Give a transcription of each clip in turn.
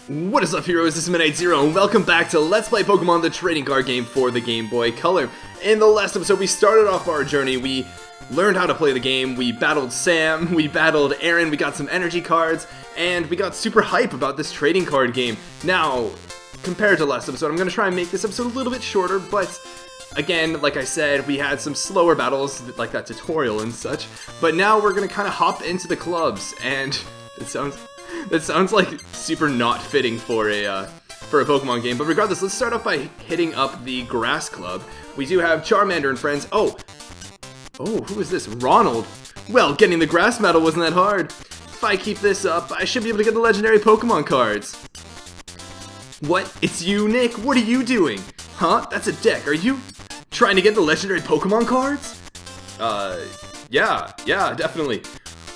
What is up, heroes? This is Midnight Zero, and welcome back to Let's Play Pokemon the Trading Card Game for the Game Boy Color. In the last episode, we started off our journey. We learned how to play the game, we battled Sam, we battled Aaron, we got some energy cards, and we got super hype about this trading card game. Now, compared to last episode, I'm going to try and make this episode a little bit shorter, but again, like I said, we had some slower battles, like that tutorial and such, but now we're going to kind of hop into the clubs, and that sounds like super not fitting for a Pokemon game, but regardless, let's start off by hitting up the Grass Club. We do have Charmander and friends. Oh, who is this? Ronald. Well, getting the Grass Medal wasn't that hard. If I keep this up, I should be able to get the legendary Pokemon cards. What? It's you, Nick? What are you doing? Huh? That's a deck. Are you trying to get the legendary Pokemon cards? Yeah, definitely.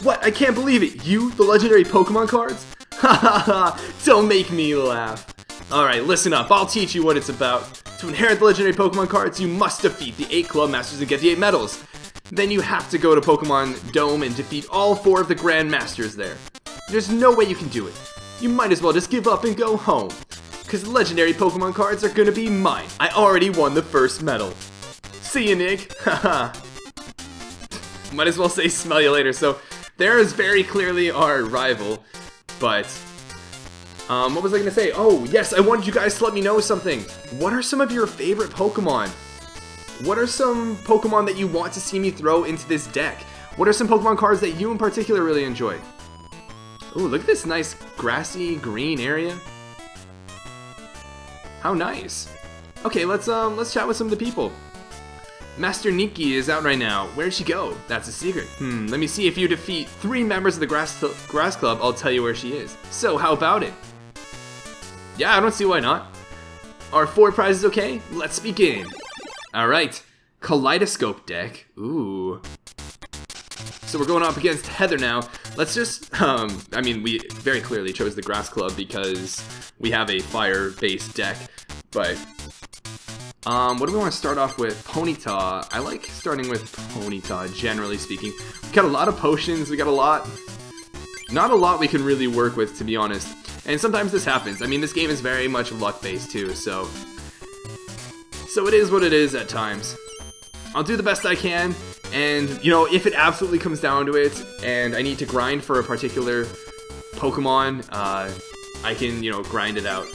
What? I can't believe it. You, the legendary Pokemon cards? Ha ha ha, don't make me laugh. Alright, listen up. I'll teach you what it's about. To inherit the legendary Pokemon cards, you must defeat the 8 Club Masters and get the 8 medals. Then you have to go to Pokemon Dome and defeat all 4 of the Grand Masters there. There's no way you can do it. You might as well just give up and go home. Because the legendary Pokemon cards are gonna be mine. I already won the first medal. See you, Nick. Haha. Might as well say smell you later. So, there is very clearly our rival. But, what was I gonna say? Oh, yes, I wanted you guys to let me know something. What are some of your favorite Pokemon? What are some Pokemon that you want to see me throw into this deck? What are some Pokemon cards that you in particular really enjoy? Ooh, look at this nice grassy green area. How nice. Okay, let's chat with some of the people. Master Nikki is out right now. Where'd she go? That's a secret. Let me see. If you defeat 3 members of the Grass Club, I'll tell you where she is. So, how about it? Yeah, I don't see why not. Are 4 prizes okay? Let's begin. Alright, Kaleidoscope deck. Ooh. So we're going up against Heather now. Let's just, I mean, we very clearly chose the Grass Club because we have a fire-based deck. But, what do we want to start off with? Ponyta. I like starting with Ponyta, generally speaking. We got a lot of potions, we got not a lot we can really work with, to be honest. And sometimes this happens. I mean, this game is very much luck-based too, so it is what it is at times. I'll do the best I can, and, you know, if it absolutely comes down to it, and I need to grind for a particular Pokemon, I can, you know, grind it out.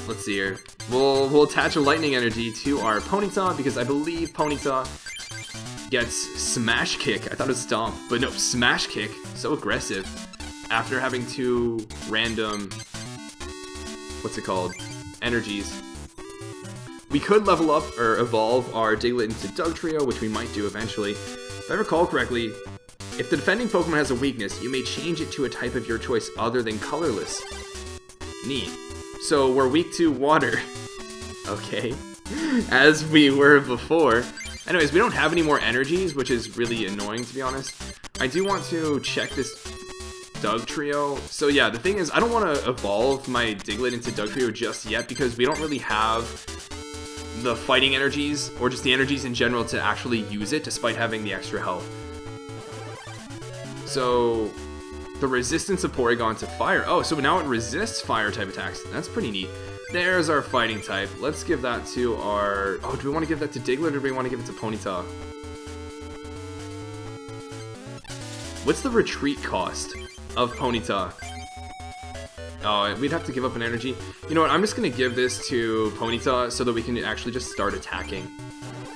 Let's see here. We'll attach a Lightning Energy to our Ponyta, because I believe Ponyta gets Smash Kick. I thought it was Stomp, but no, Smash Kick. So aggressive. After having 2 random, what's it called, energies. We could level up or evolve our Diglett into Dugtrio, which we might do eventually. If I recall correctly, if the defending Pokemon has a weakness, you may change it to a type of your choice other than colorless. Neat. So we're weak to water. Okay. As we were before. Anyways, we don't have any more energies, which is really annoying, to be honest. I do want to check this Dugtrio. So yeah, the thing is, I don't want to evolve my Diglett into Dugtrio just yet because we don't really have the fighting energies, or just the energies in general, to actually use it, despite having the extra health. So, the resistance of Porygon to fire. Oh, so now it resists fire type attacks. That's pretty neat. There's our fighting type. Let's give that to our... Oh, do we want to give that to Diglett, or do we want to give it to Ponyta? What's the retreat cost of Ponyta? Oh, we'd have to give up an energy. You know what, I'm just gonna give this to Ponyta so that we can actually just start attacking.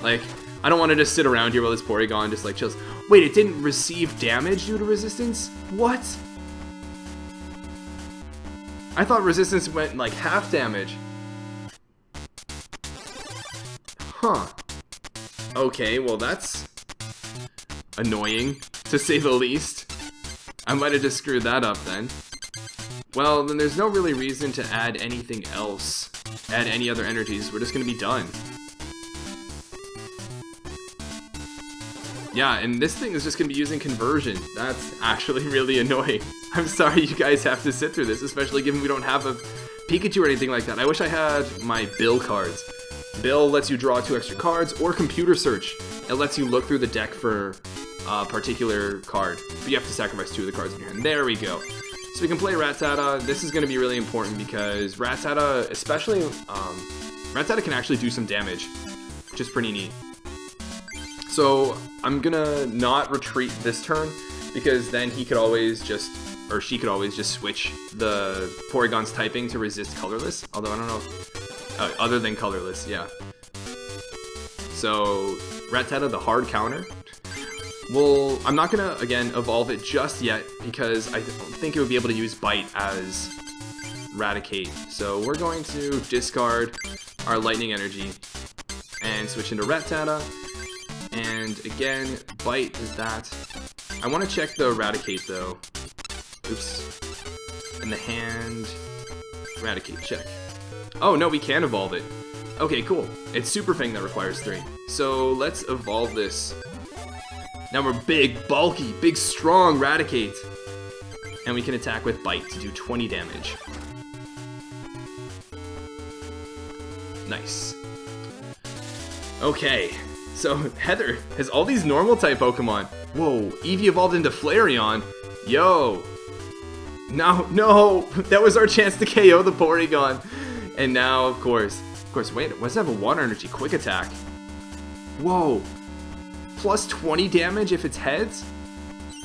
Like, I don't want to just sit around here while this Porygon just like chills. Wait, it didn't receive damage due to resistance? What? I thought resistance went like half damage. Huh. Okay, well that's annoying, to say the least. I might have just screwed that up then. Well, then there's no really reason to add anything else. Add any other energies. We're just gonna be done. Yeah, and this thing is just gonna be using conversion. That's actually really annoying. I'm sorry you guys have to sit through this, especially given we don't have a Pikachu or anything like that. I wish I had my Bill cards. Bill lets you draw 2 extra cards, or Computer Search. It lets you look through the deck for a particular card. But you have to sacrifice 2 of the cards in your hand. There we go. So we can play Rattata. This is going to be really important because Rattata, especially, Rattata can actually do some damage, which is pretty neat. So I'm going to not retreat this turn because then he could always just, or she could always just switch the Porygon's typing to resist colorless. Although I don't know if, other than colorless, yeah. So Rattata, the hard counter. Well, I'm not going to, again, evolve it just yet because I don't think it would be able to use Bite as Raticate. So we're going to discard our Lightning Energy and switch into Rattata. And again, Bite is that. I want to check the Raticate though. Oops. In the hand, Raticate, check. Oh no, we can evolve it. Okay, cool. It's Super Fang that requires 3. So let's evolve this. Now we're big, bulky, big, strong Raticate. And we can attack with Bite to do 20 damage. Nice. Okay, so Heather has all these normal type Pokemon. Whoa, Eevee evolved into Flareon. Yo. No, that was our chance to KO the Porygon. And now, of course, wait, what does it have a Water Energy? Quick Attack. Whoa. Plus 20 damage if it's heads?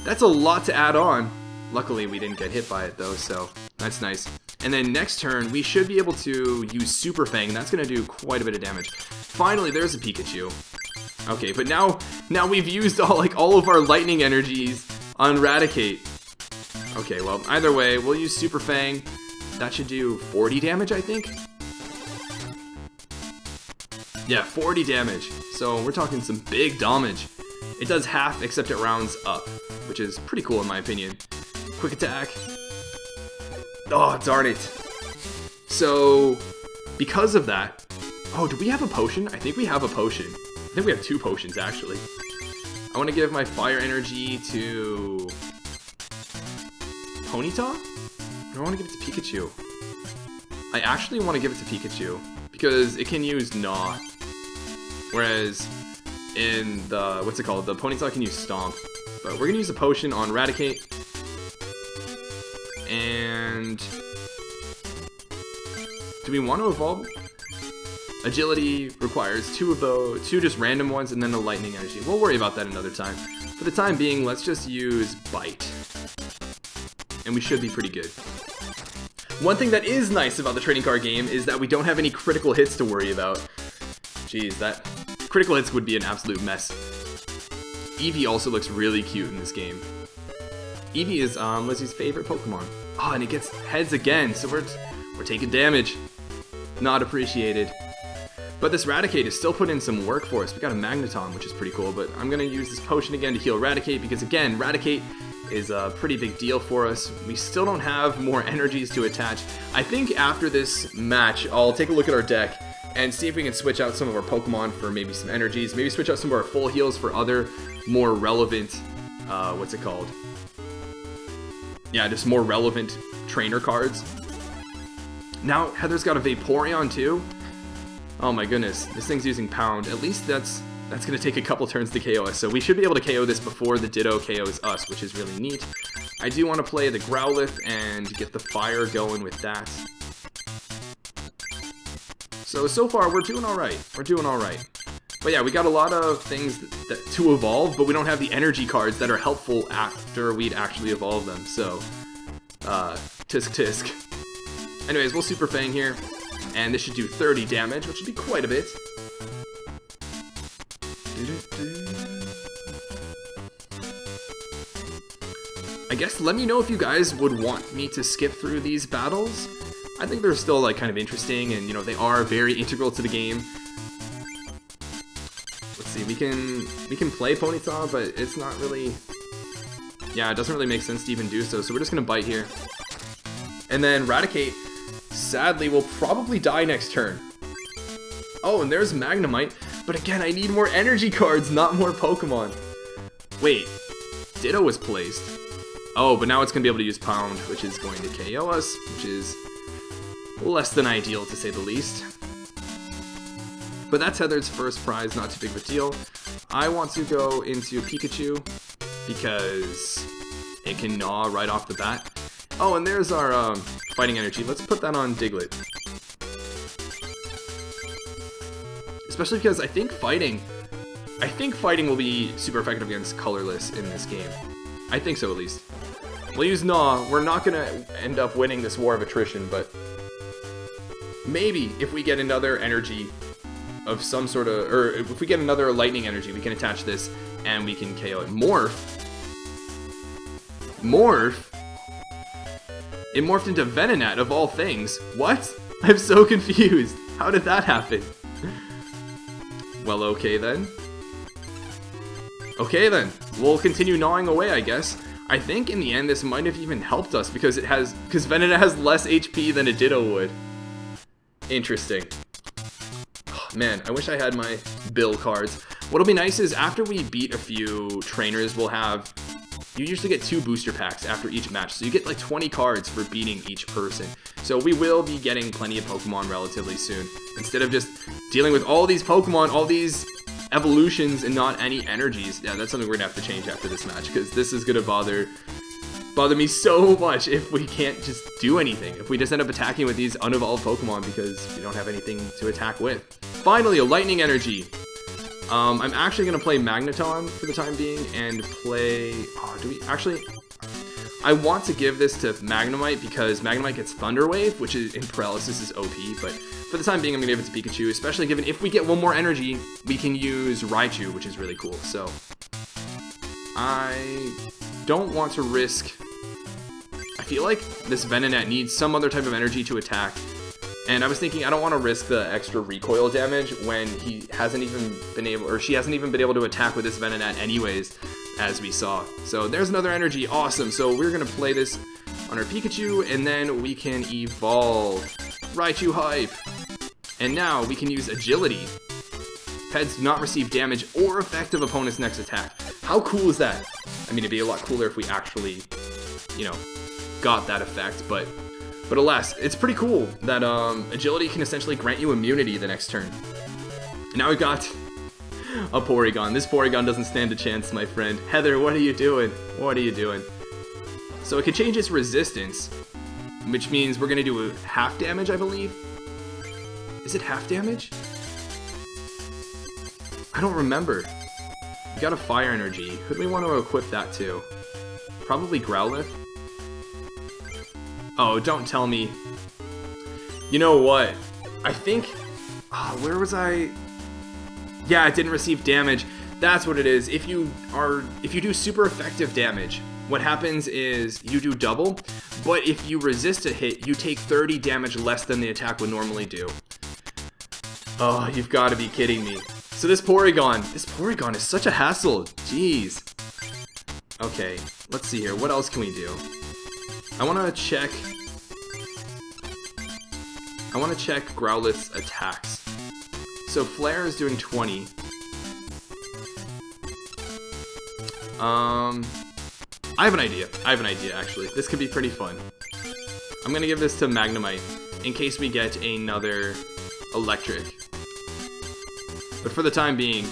That's a lot to add on. Luckily, we didn't get hit by it though, so that's nice. And then next turn, we should be able to use Super Fang. That's going to do quite a bit of damage. Finally, there's a Pikachu. Okay, but now we've used all of our Lightning Energies on Raticate. Okay, well, either way, we'll use Super Fang. That should do 40 damage, I think. Yeah, 40 damage. So we're talking some big damage. It does half, except it rounds up, which is pretty cool in my opinion. Quick Attack. Oh, darn it. So, because of that... Oh, do we have a potion? I think we have a potion. I think we have 2 potions, actually. I want to give my Fire Energy to... Ponyta? Or I want to give it to Pikachu. I actually want to give it to Pikachu, because it can use Gnaw. Whereas in the, what's it called? The Ponyta can use Stomp. But we're going to use a potion on Raticate. And do we want to evolve? Agility requires 2 of those, 2 just random ones, and then a Lightning Energy. We'll worry about that another time. For the time being, let's just use Bite. And we should be pretty good. One thing that is nice about the trading card game is that we don't have any critical hits to worry about. Jeez, that critical hits would be an absolute mess. Eevee also looks really cute in this game. Eevee is Lizzie's favorite Pokemon. Oh, and it gets heads again, so we're taking damage. Not appreciated. But this Raticate is still putting in some work for us. We got a Magneton, which is pretty cool, but I'm going to use this potion again to heal Raticate, because again, Raticate is a pretty big deal for us. We still don't have more energies to attach. I think after this match, I'll take a look at our deck and see if we can switch out some of our Pokemon for maybe some energies. Maybe switch out some of our full heals for other more relevant, what's it called? Yeah, just more relevant trainer cards. Now, Heather's got a Vaporeon too. Oh my goodness, this thing's using Pound. At least that's going to take a couple turns to KO us, so we should be able to KO this before the Ditto KOs us, which is really neat. I do want to play the Growlithe and get the fire going with that. So far, we're doing alright. We're doing alright. But yeah, we got a lot of things to evolve, but we don't have the energy cards that are helpful after we'd actually evolve them, so... tisk tisk. Anyways, we'll Super Fang here, and this should do 30 damage, which would be quite a bit. I guess let me know if you guys would want me to skip through these battles. I think they're still like kind of interesting, and you know, they are very integral to the game. Let's see, we can play Ponyta, but it's not really, yeah, it doesn't really make sense to even do so, so we're just gonna Bite here. And then Raticate, sadly, will probably die next turn. Oh, and there's Magnemite, but again, I need more energy cards, not more Pokemon. Wait, Ditto was placed. Oh, but now it's going to be able to use Pound, which is going to KO us, which is less than ideal, to say the least. But that's Heather's first prize, not too big of a deal. I want to go into Pikachu, because it can Gnaw right off the bat. Oh, and there's our fighting energy. Let's put that on Diglett. Especially because I think fighting will be super effective against colorless in this game. I think so, at least. We'll use Gnaw. We're not gonna end up winning this war of attrition, but maybe if we get another energy of some sort of, or if we get another lightning energy, we can attach this and we can KO it. Morph? Morph? It morphed into Venonat of all things. What? I'm so confused. How did that happen? Well, okay then. Okay then. We'll continue gnawing away, I guess. I think in the end this might have even helped us because Venonat has less HP than a Ditto would. Interesting. Oh, man, I wish I had my Bill cards. What'll be nice is after we beat a few trainers, we'll have... You usually get 2 booster packs after each match, so you get like 20 cards for beating each person. So we will be getting plenty of Pokemon relatively soon. Instead of just dealing with all these Pokemon, all these evolutions, and not any energies. Yeah, that's something we're gonna have to change after this match, because this is gonna bother me so much if we can't just do anything. If we just end up attacking with these unevolved Pokemon because we don't have anything to attack with. Finally, a Lightning Energy. I'm actually going to play Magneton for the time being and play... Oh, do we... Actually, I want to give this to Magnemite because Magnemite gets Thunder Wave, which is in Paralysis is OP, but for the time being I'm going to give it to Pikachu, especially given if we get one more energy, we can use Raichu, which is really cool. So, I don't want to risk... I feel like this Venonat needs some other type of energy to attack. And I was thinking, I don't want to risk the extra recoil damage when he hasn't even been able, or she hasn't even been able to attack with this Venonat anyways, as we saw. So there's another energy, awesome. So we're going to play this on our Pikachu, and then we can evolve Raichu Hype. And now we can use Agility. Pets do not receive damage or effect of opponent's next attack. How cool is that? I mean, it'd be a lot cooler if we actually, you know, got that effect, but alas, it's pretty cool that Agility can essentially grant you immunity the next turn. And now we've got a Porygon. This Porygon doesn't stand a chance, my friend. Heather, what are you doing? What are you doing? So it can change its resistance, which means we're going to do half damage, I believe. Is it half damage? I don't remember. We got a Fire Energy. Who do we want to equip that to? Probably Growlithe? Oh, don't tell me. You know what? I think... where was I? Yeah, it didn't receive damage. That's what it is. If you do super effective damage, what happens is you do double, but if you resist a hit, you take 30 damage less than the attack would normally do. Oh, you've got to be kidding me. So this Porygon is such a hassle. Jeez. Okay, let's see here. What else can we do? I want to check Growlithe's attacks. So Flare is doing 20. I have an idea, actually. This could be pretty fun. I'm gonna give this to Magnemite in case we get another Electric. But for the time being,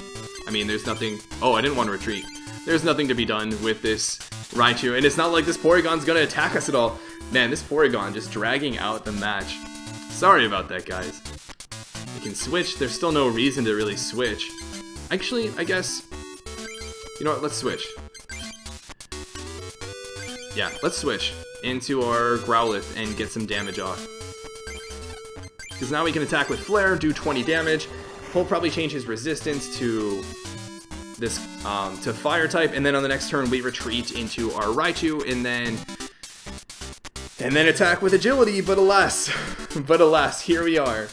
I mean, there's nothing... Oh, I didn't want to retreat. There's nothing to be done with this Raichu, and it's not like this Porygon's gonna attack us at all. Man, this Porygon just dragging out the match. Sorry about that, guys. We can switch. There's still no reason to really switch. Actually, I guess... You know what? Let's switch. Yeah, let's switch into our Growlithe and get some damage off. Because now we can attack with Flare, do 20 damage. He'll probably change his resistance to this to Fire type, and then on the next turn we retreat into our Raichu, and then attack with Agility. But alas, here we are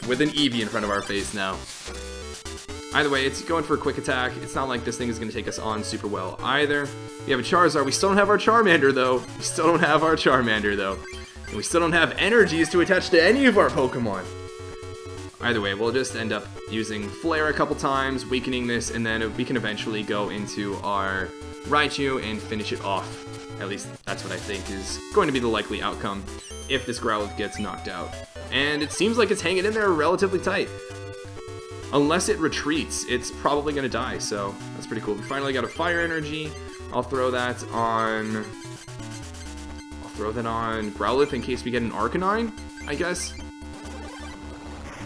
with an Eevee in front of our face now. Either way, it's going for a quick attack. It's not like this thing is going to take us on super well either. We have a Charizard. We still don't have our Charmander, though. And we still don't have energies to attach to any of our Pokemon. Either way, we'll just end up using Flare a couple times, weakening this, and then we can eventually go into our Raichu and finish it off. At least that's what I think is going to be the likely outcome if this Growlithe gets knocked out. And it seems like it's hanging in there relatively tight. Unless it retreats, it's probably going to die, so that's pretty cool. We finally got a Fire Energy. I'll throw that on throw that on Growlithe in case we get an Arcanine, I guess.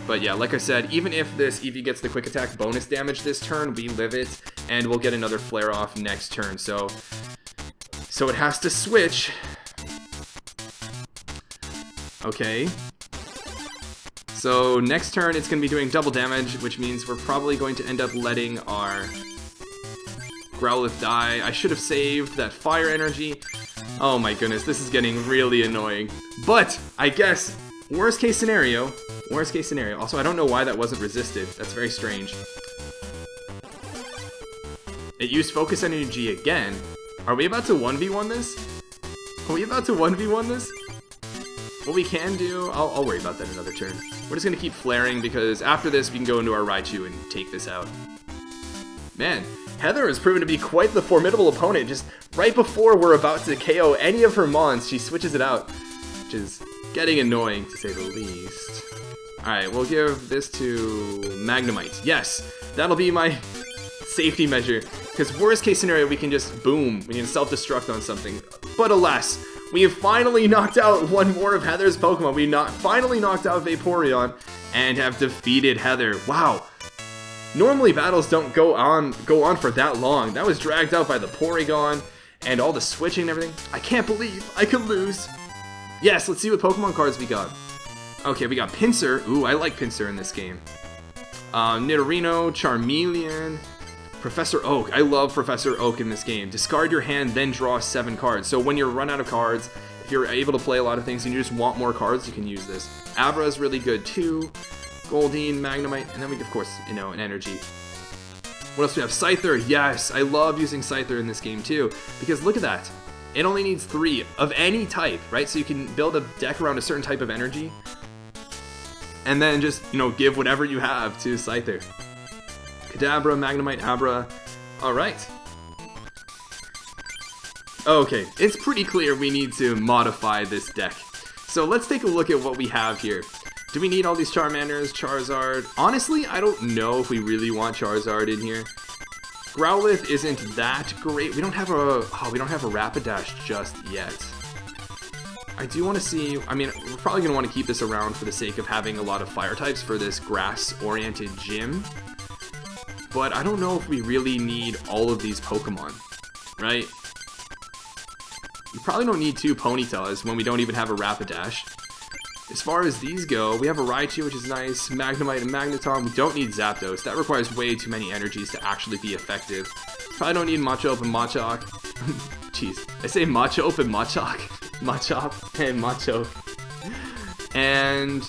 But yeah, like I said, even if this Eevee gets the quick attack bonus damage this turn, we live it, and we'll get another flare off next turn. So it has to switch. Okay. So next turn it's going to be doing double damage, which means we're probably going to end up letting our Growlithe die. I should have saved that fire energy. Oh my goodness, this is getting really annoying. But I guess worst case scenario. Also, I don't know why that wasn't resisted. That's very strange. It used focus energy again. Are we about to 1v1 this? What we can do, I'll worry about that another turn. We're just gonna keep flaring because after this we can go into our Raichu and take this out. Man, Heather has proven to be quite the formidable opponent. Just right before we're about to KO any of her mons, she switches it out, which is getting annoying to say the least. Alright, we'll give this to Magnemite. Yes, that'll be my safety measure. Because worst case scenario, we can just boom, we can self-destruct on something. But alas, we have finally knocked out one more of Heather's Pokemon. We finally knocked out Vaporeon and have defeated Heather. Wow. Normally battles don't go on for that long. That was dragged out by the Porygon and all the switching and everything. I can't believe I could lose. Yes, let's see what Pokemon cards we got. Okay, we got Pinsir. Ooh, I like Pinsir in this game. Nidorino, Charmeleon, Professor Oak. I love Professor Oak in this game. Discard your hand, then draw 7 cards. So when you run out of cards, if you're able to play a lot of things and you just want more cards, you can use this. Abra is really good too. Goldeen, Magnemite, and then we, of course, an energy. What else do we have? Scyther. Yes, I love using Scyther in this game too, because look at that. It only needs 3 of any type, right? So you can build a deck around a certain type of energy, and then just, give whatever you have to Scyther. Kadabra, Magnemite, Abra. Alright. Okay, it's pretty clear we need to modify this deck. So let's take a look at what we have here. Do we need all these Charmanders, Charizard? Honestly, I don't know if we really want Charizard in here. Growlithe isn't that great. We don't have a Rapidash just yet. I do want to see, we're probably going to want to keep this around for the sake of having a lot of fire types for this grass-oriented gym. But I don't know if we really need all of these Pokemon, right? We probably don't need 2 Ponytas when we don't even have a Rapidash. As far as these go, we have a Raichu, which is nice, Magnemite and Magneton. We don't need Zapdos. That requires way too many energies to actually be effective. Probably don't need Machop and Machop. Jeez, I say Machop and Machop. Machop and Machop. And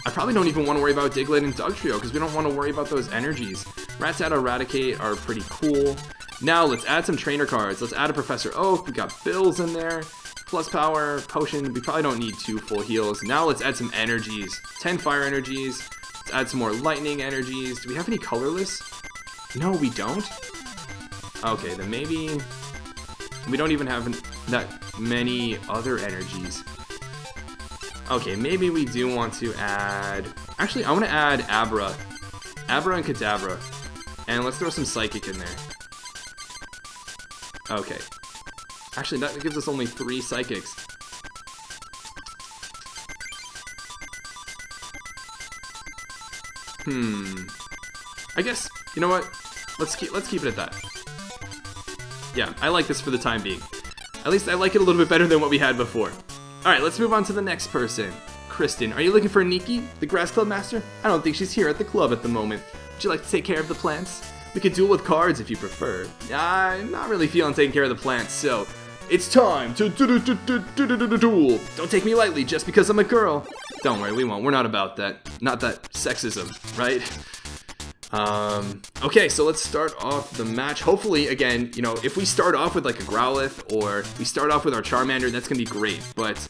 I probably don't even want to worry about Diglett and Dugtrio because we don't want to worry about those energies. Rattata, Eradicate are pretty cool. Now let's add some trainer cards. Let's add a Professor Oak. We got Bills in there. Plus power, potion, we probably don't need 2 full heals. Now let's add some energies. 10 fire energies. Let's add some more lightning energies. Do we have any colorless? No, we don't? Okay, then maybe we don't even have that many other energies. Okay, maybe we do want to add... Actually, I want to add Abra. Abra and Kadabra. And let's throw some Psychic in there. Okay. Actually, that gives us only 3 Psychics. I guess, you know what? Let's keep it at that. Yeah, I like this for the time being. At least I like it a little bit better than what we had before. Alright, let's move on to the next person. Kristen, are you looking for Nikki, the Grass Club Master? I don't think she's here at the club at the moment. Would you like to take care of the plants? We could duel with cards if you prefer. I'm not really feeling taking care of the plants, so... It's time to duel. Don't take me lightly just because I'm a girl. Don't worry, we won't. We're not about that. Not that sexism, right? Okay, so let's start off the match. Hopefully, again, if we start off with like a Growlithe or we start off with our Charmander, that's gonna be great. But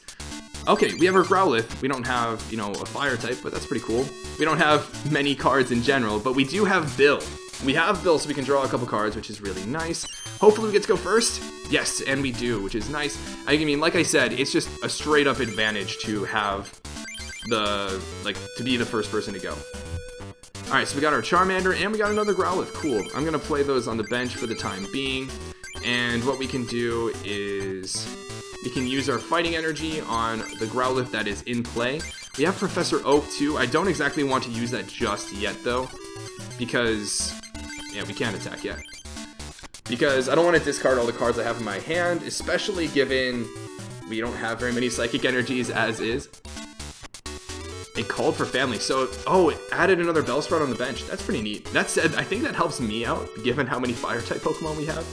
okay, we have our Growlithe. We don't have, a fire type, but that's pretty cool. We don't have many cards in general, but we do have Bill. We have Bill, so we can draw a couple cards, which is really nice. Hopefully we get to go first. Yes, and we do, which is nice. I mean, like I said, it's just a straight up advantage to have to be the first person to go. Alright, so we got our Charmander, and we got another Growlithe. Cool. I'm going to play those on the bench for the time being. And what we can do is... We can use our fighting energy on the Growlithe that is in play. We have Professor Oak too. I don't exactly want to use that just yet though, because, yeah, we can't attack yet. Because I don't want to discard all the cards I have in my hand, especially given we don't have very many Psychic Energies as is. It called for family, so, oh, it added another Bellsprout on the bench. That's pretty neat. That said, I think that helps me out, given how many Fire-type Pokemon we have.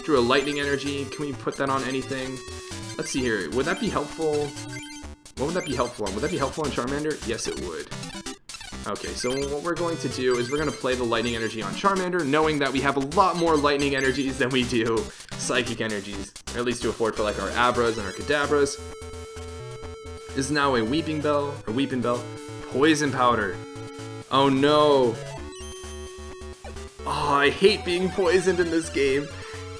Drew a Lightning Energy. Can we put that on anything? Let's see here. Would that be helpful? What would that be helpful on? Would that be helpful on Charmander? Yes, it would. Okay, so what we're going to do is we're going to play the Lightning Energy on Charmander, knowing that we have a lot more Lightning Energies than we do Psychic Energies. Or at least to afford for, like, our Abras and our Kadabras. This is now a Weeping Bell, Poison Powder. Oh no. Oh, I hate being poisoned in this game.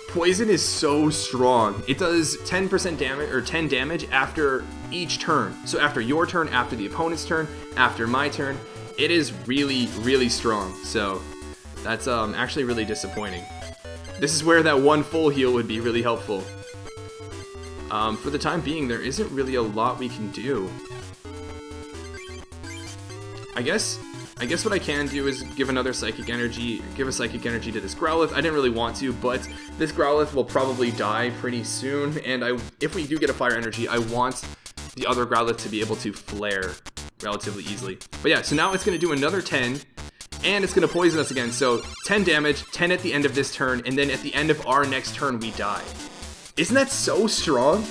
Poison is so strong. It does 10% damage, or 10 damage after each turn. So after your turn, after the opponent's turn, after my turn. It is really, really strong. So that's actually really disappointing. This is where that one full heal would be really helpful. For the time being, there isn't really a lot we can do. I guess what I can do is give another Psychic Energy, give a Psychic Energy to this Growlithe. I didn't really want to, but this Growlithe will probably die pretty soon, and if we do get a Fire Energy, I want the other Growlithe to be able to flare relatively easily. But yeah, so now it's going to do another 10, and it's going to poison us again. So 10 damage, 10 at the end of this turn, and then at the end of our next turn, we die. Isn't that so strong?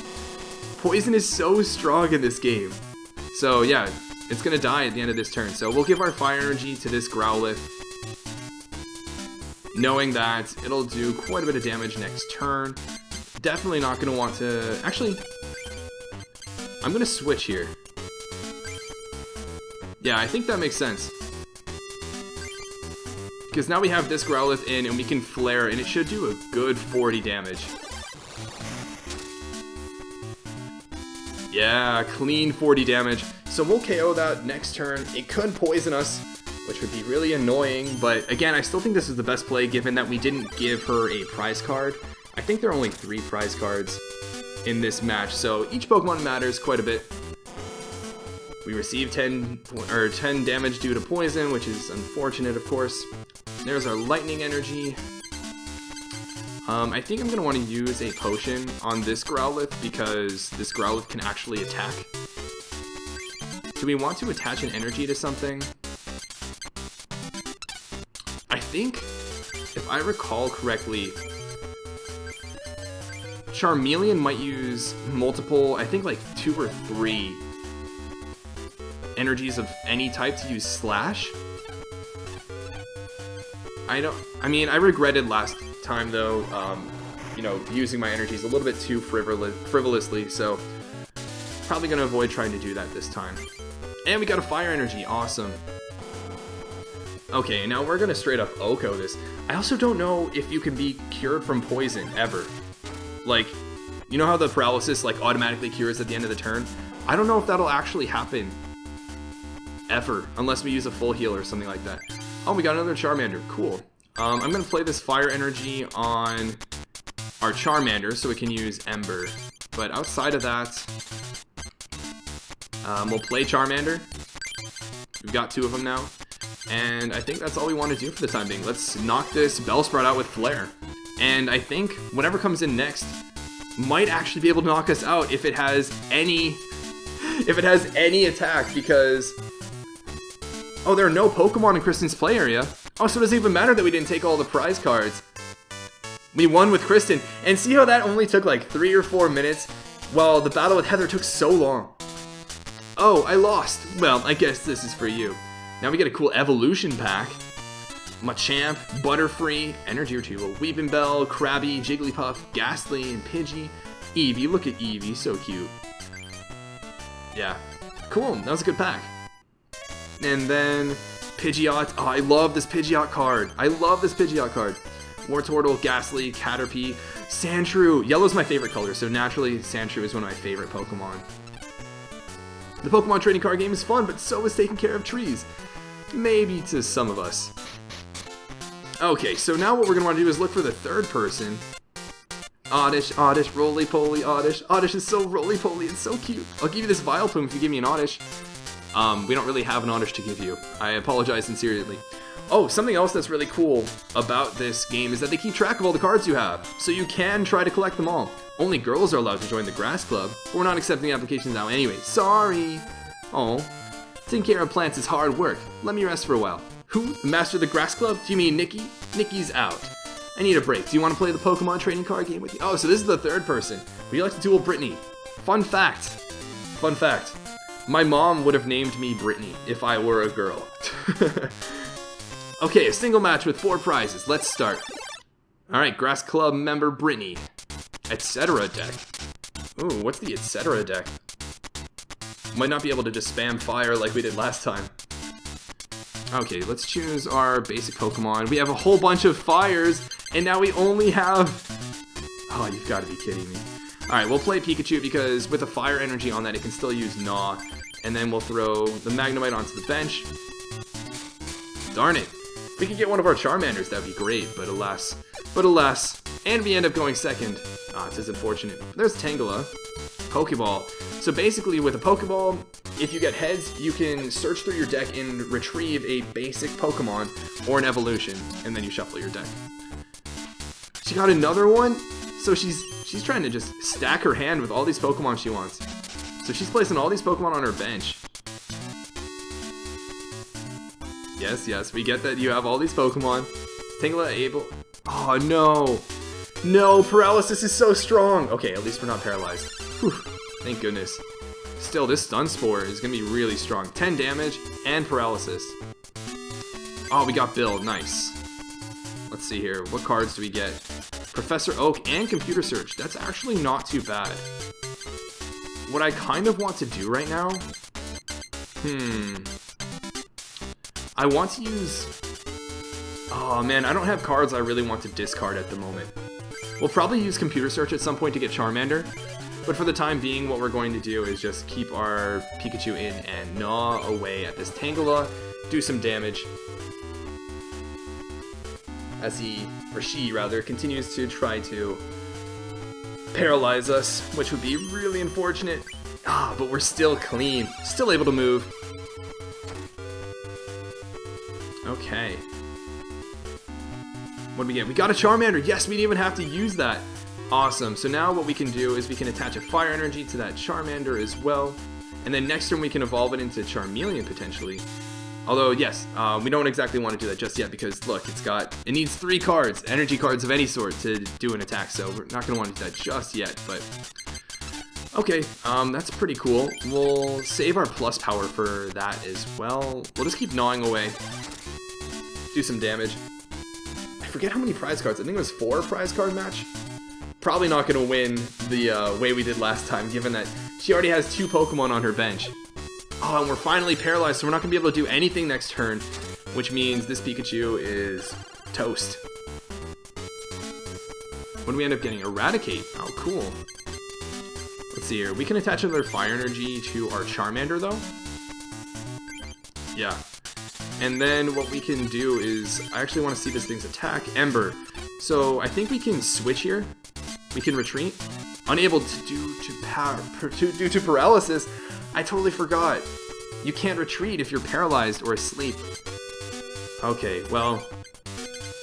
Poison is so strong in this game. So yeah, it's gonna die at the end of this turn. So we'll give our Fire Energy to this Growlithe, knowing that it'll do quite a bit of damage next turn. Definitely not gonna want to... Actually, I'm gonna switch here. Yeah, I think that makes sense. Because now we have this Growlithe in, and we can Flare, and it should do a good 40 damage. Yeah, clean 40 damage. So we'll KO that next turn. It could poison us, which would be really annoying. But again, I still think this is the best play given that we didn't give her a prize card. I think there are only 3 prize cards in this match, so each Pokemon matters quite a bit. We receive 10 damage due to poison, which is unfortunate, of course. There's our Lightning Energy. I think I'm going to want to use a potion on this Growlithe because this Growlithe can actually attack. Do we want to attach an energy to something? I think, if I recall correctly, Charmeleon might use multiple, I think like 2 or 3 energies of any type to use Slash. I regretted last time though, you know, using my energies a little bit too frivolously, so probably gonna avoid trying to do that this time. And we got a Fire Energy, awesome. Okay, now we're gonna straight up Oko this. I also don't know if you can be cured from poison, ever. Like, you know how the paralysis like automatically cures at the end of the turn? I don't know if that'll actually happen ever, unless we use a full heal or something like that. Oh, we got another Charmander, cool. I'm gonna play this Fire Energy on our Charmander so we can use Ember. But outside of that, we'll play Charmander. We've got 2 of them now. And I think that's all we want to do for the time being. Let's knock this Bellsprout out with Flare. And I think whatever comes in next might actually be able to knock us out if it has any attack, because oh, there are no Pokemon in Kristen's play area. Oh, so it doesn't even matter that we didn't take all the prize cards. We won with Kristen. And see how that only took like 3 or 4 minutes, while the battle with Heather took so long. Oh, I lost. Well, I guess this is for you. Now we get a cool evolution pack. Machamp, Butterfree, Energy or 2, a Weeping Bell, Krabby, Jigglypuff, Ghastly, and Pidgey. Eevee, look at Eevee, so cute. Yeah, cool, that was a good pack. And then Pidgeot. Oh, I love this Pidgeot card. Wartortle, Ghastly, Caterpie, Sandshrew. Yellow's my favorite color, so naturally Sandshrew is one of my favorite Pokemon. The Pokemon Trading Card Game is fun, but so is taking care of trees. Maybe to some of us. Okay, so now what we're going to want to do is look for the third person Oddish, Oddish, roly-poly, Oddish. Oddish is so roly-poly, it's so cute. I'll give you this Vileplume if you give me an Oddish. We don't really have an Oddish to give you. I apologize sincerely. Oh, something else that's really cool about this game is that they keep track of all the cards you have, so you can try to collect them all. Only girls are allowed to join the grass club, but we're not accepting applications now anyway. Sorry. Oh, taking care of plants is hard work. Let me rest for a while. Who? The master of the grass club? Do you mean Nikki? Nikki's out. I need a break. Do you want to play the Pokemon Trading Card Game with me? Oh, so this is the third person. Would you like to duel Brittany? Fun fact. Fun fact. My mom would have named me Brittany if I were a girl. Okay, a single match with 4 prizes. Let's start. Alright, Grass Club member Brittany. Etc. deck. Ooh, what's the Etc. deck? Might not be able to just spam fire like we did last time. Okay, let's choose our basic Pokemon. We have a whole bunch of fires, and now we only have... Oh, you've got to be kidding me. Alright, we'll play Pikachu because with a fire energy on that, it can still use Gnaw. And then we'll throw the Magnemite onto the bench. Darn it. If we could get one of our Charmanders, that would be great, but alas. But alas. And we end up going second. Ah, this is unfortunate. There's Tangela. Pokeball. So basically, with a Pokeball, if you get heads, you can search through your deck and retrieve a basic Pokemon or an evolution, and then you shuffle your deck. She got another one? So she's trying to just stack her hand with all these Pokemon she wants. So she's placing all these Pokemon on her bench. Yes, yes, we get that you have all these Pokemon. Tangela able... Oh, no. No, paralysis is so strong. Okay, at least we're not paralyzed. Whew, thank goodness. Still, this Stun Spore is going to be really strong. 10 damage and paralysis. Oh, we got Bill. Nice. Let's see here. What cards do we get? Professor Oak and Computer Search. That's actually not too bad. What I kind of want to do right now... I want to use... Oh man, I don't have cards I really want to discard at the moment. We'll probably use Computer Search at some point to get Charmander, but for the time being, what we're going to do is just keep our Pikachu in and gnaw away at this Tangela, do some damage, as he, or she rather, continues to try to paralyze us, which would be really unfortunate. Ah, but we're still clean, still able to move. Okay. What do we get? We got a Charmander. Yes, we didn't even have to use that. Awesome. So now what we can do is we can attach a fire energy to that Charmander as well. And then next turn we can evolve it into Charmeleon potentially. Although, yes, we don't exactly want to do that just yet because, look, it needs 3 cards, energy cards of any sort to do an attack. So we're not going to want to do that just yet, but... Okay, that's pretty cool. We'll save our plus power for that as well. We'll just keep gnawing away. Do some damage. I forget how many prize cards. I think it was 4 prize card match. Probably not going to win the way we did last time, given that she already has 2 Pokemon on her bench. Oh, and we're finally paralyzed, so we're not going to be able to do anything next turn, which means this Pikachu is toast. What do we end up getting? Eradicate. Oh, cool. Let's see here. We can attach another fire energy to our Charmander, though. Yeah. And then what we can do is, I actually want to see this thing's attack. Ember. So I think we can switch here. We can retreat. Unable to due to paralysis. I totally forgot. You can't retreat if you're paralyzed or asleep. Okay, well,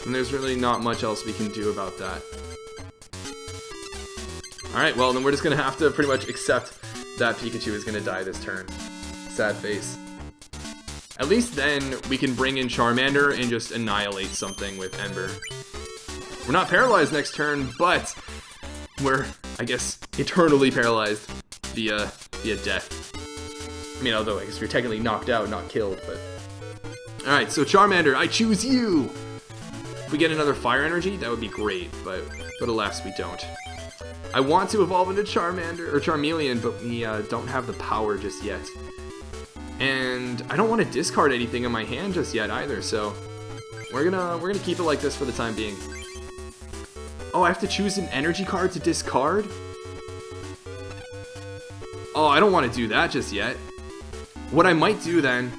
then there's really not much else we can do about that. Alright, well, then we're just going to have to pretty much accept that Pikachu is going to die this turn. Sad face. At least then we can bring in Charmander and just annihilate something with Ember. We're not paralyzed next turn, but we're, I guess, eternally paralyzed via death. I mean, although I guess you're technically knocked out, not killed, but... Alright, so Charmander, I choose you! If we get another fire energy, that would be great, but alas, we don't. I want to evolve into Charmander, or Charmeleon, but we don't have the power just yet. And I don't want to discard anything in my hand just yet either, so we're gonna keep it like this for the time being. Oh, I have to choose an energy card to discard? Oh, I don't want to do that just yet. What I might do then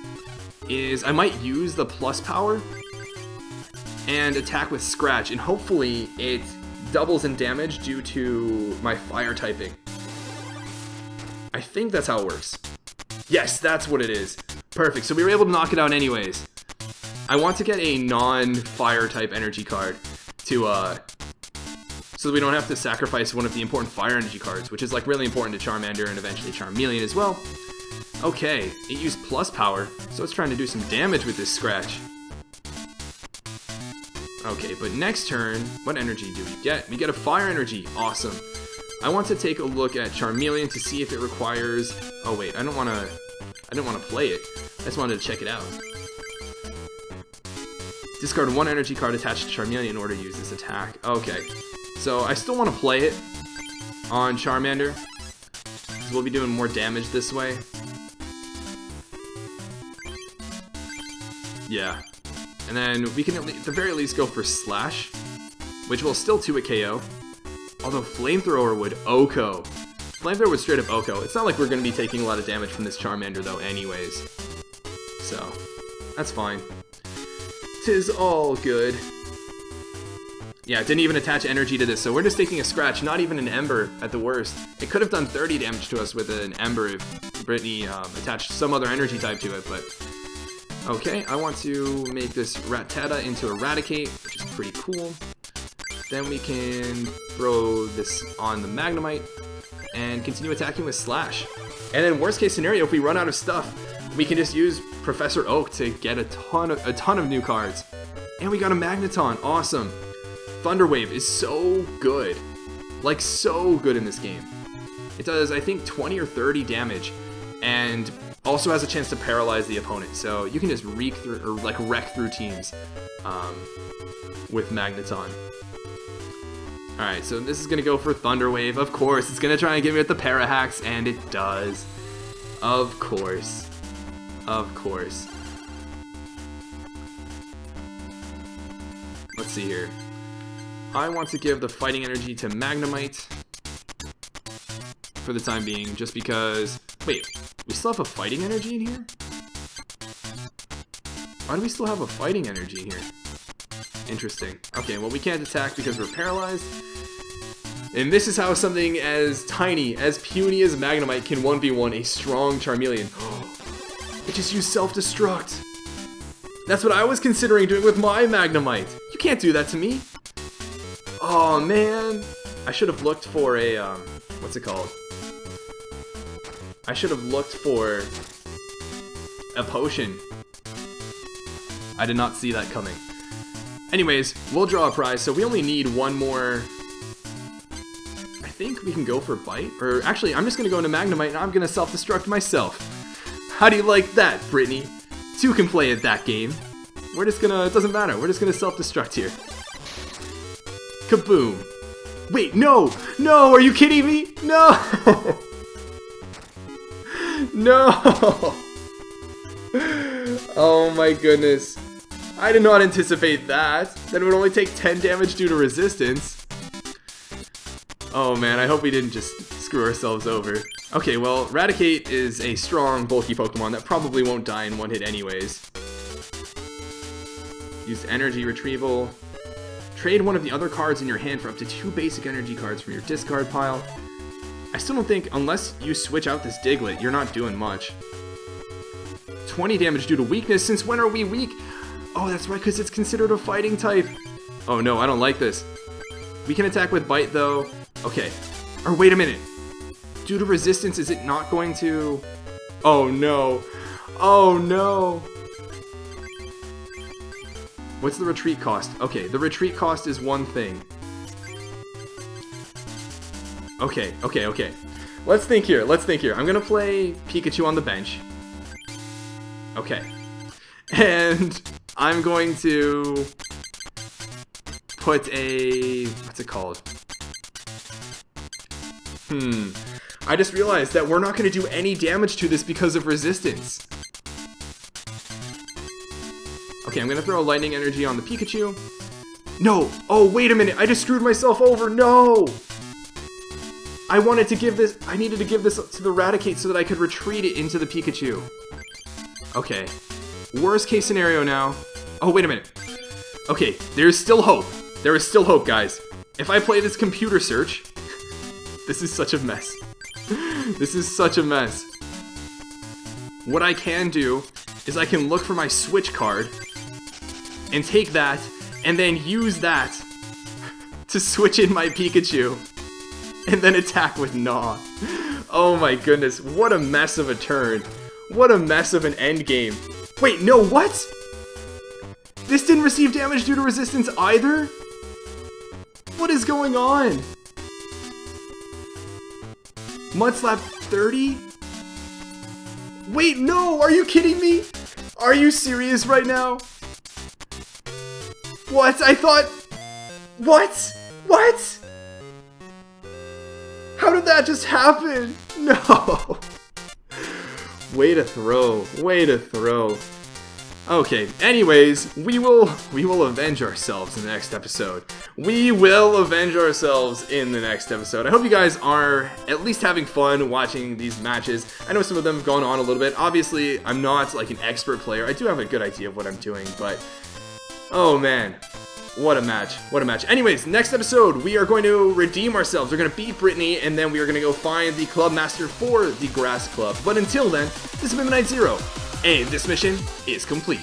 is I might use the plus power and attack with Scratch, and hopefully it doubles in damage due to my fire typing. I think that's how it works. Yes, that's what it is. Perfect, so we were able to knock it out anyways. I want to get a non-fire type energy card to, so that we don't have to sacrifice one of the important fire energy cards, which is like really important to Charmander and eventually Charmeleon as well. Okay, it used plus power, so it's trying to do some damage with this scratch. Okay, but next turn, what energy do we get? We get a fire energy, awesome. I want to take a look at Charmeleon to see if it requires, oh wait, I didn't want to play it, I just wanted to check it out. Discard one energy card attached to Charmeleon in order to use this attack. Okay, so I still want to play it on Charmander, because we'll be doing more damage this way. Yeah, and then we can at the very least go for Slash, which will still 2-hit KO. Although Flamethrower would OHKO. Flamethrower would straight up OHKO. It's not like we're going to be taking a lot of damage from this Charmander though anyways. So, that's fine. 'Tis all good. Yeah, it didn't even attach energy to this, so we're just taking a scratch, not even an Ember at the worst. It could have done 30 damage to us with an Ember if Brittany attached some other energy type to it, but... Okay, I want to make this Rattata into Eradicate, which is pretty cool. Then we can throw this on the Magnemite and continue attacking with Slash. And then worst case scenario, if we run out of stuff, we can just use Professor Oak to get a ton of new cards. And we got a Magneton, awesome. Thunder Wave is so good. Like so good in this game. It does, I think, 20 or 30 damage and also has a chance to paralyze the opponent. So you can just wreck through teams with Magneton. Alright, so this is going to go for Thunder Wave. Of course, it's going to try and get me with the Parahacks, and it does. Of course. Of course. Let's see here. I want to give the Fighting Energy to Magnemite for the time being, just because... Wait, we still have a Fighting Energy in here? Why do we still have a Fighting Energy in here? Interesting. Okay, well we can't attack because we're paralyzed. And this is how something as tiny, as puny as Magnemite can 1v1 a strong Charmeleon. It just used self-destruct. That's what I was considering doing with my Magnemite. You can't do that to me. Oh man. I should have looked for a, what's it called? I should have looked for a potion. I did not see that coming. Anyways, we'll draw a prize, so we only need one more. I think we can go for Bite, or actually, I'm just gonna go into Magnemite and I'm gonna self-destruct myself. How do you like that, Brittany? Two can play at that game. We're just gonna, it doesn't matter, we're just gonna self-destruct here. Kaboom. Wait, no! No, are you kidding me? No! No! Oh my goodness. I did not anticipate that. That it would only take 10 damage due to resistance. Oh man, I hope we didn't just screw ourselves over. Okay, well, Raticate is a strong, bulky Pokemon that probably won't die in one hit anyways. Use Energy Retrieval. Trade one of the other cards in your hand for up to 2 basic energy cards from your discard pile. I still don't think, unless you switch out this Diglett, you're not doing much. 20 damage due to weakness. Since when are we weak? Oh, that's right, because it's considered a fighting type. Oh no, I don't like this. We can attack with Bite, though. Okay. Or wait a minute. Due to resistance, is it not going to... Oh no. Oh no. What's the retreat cost? Okay, the retreat cost is one thing. Okay. Let's think here, I'm gonna play Pikachu on the bench. Okay. And I'm going to put a... what's it called? I just realized that we're not going to do any damage to this because of resistance. Okay, I'm going to throw a Lightning Energy on the Pikachu. No! Oh, wait a minute! I just screwed myself over! No! I wanted to give this... I needed to give this to the Raticate so that I could retreat it into the Pikachu. Okay. Worst case scenario now. Oh, wait a minute. Okay, there's still hope. There is still hope, guys. If I play this computer search, this is such a mess. This is such a mess. What I can do is I can look for my switch card and take that and then use that to switch in my Pikachu and then attack with Gnaw. Oh my goodness, what a mess of a turn. What a mess of an end game. Wait, no, what? This didn't receive damage due to resistance either? What is going on? Mudslap 30? Wait, no, are you kidding me? Are you serious right now? What? I thought... What? What? How did that just happen? No. Way to throw. Way to throw. Okay, anyways, we will avenge ourselves in the next episode. We will avenge ourselves in the next episode. I hope you guys are at least having fun watching these matches. I know some of them have gone on a little bit. Obviously, I'm not like an expert player. I do have a good idea of what I'm doing, but oh man. What a match. What a match. Anyways, next episode, we are going to redeem ourselves. We're going to beat Brittany, and then we are going to go find the Club Master for the Grass Club. But until then, this has been Midnight Zero, and this mission is complete.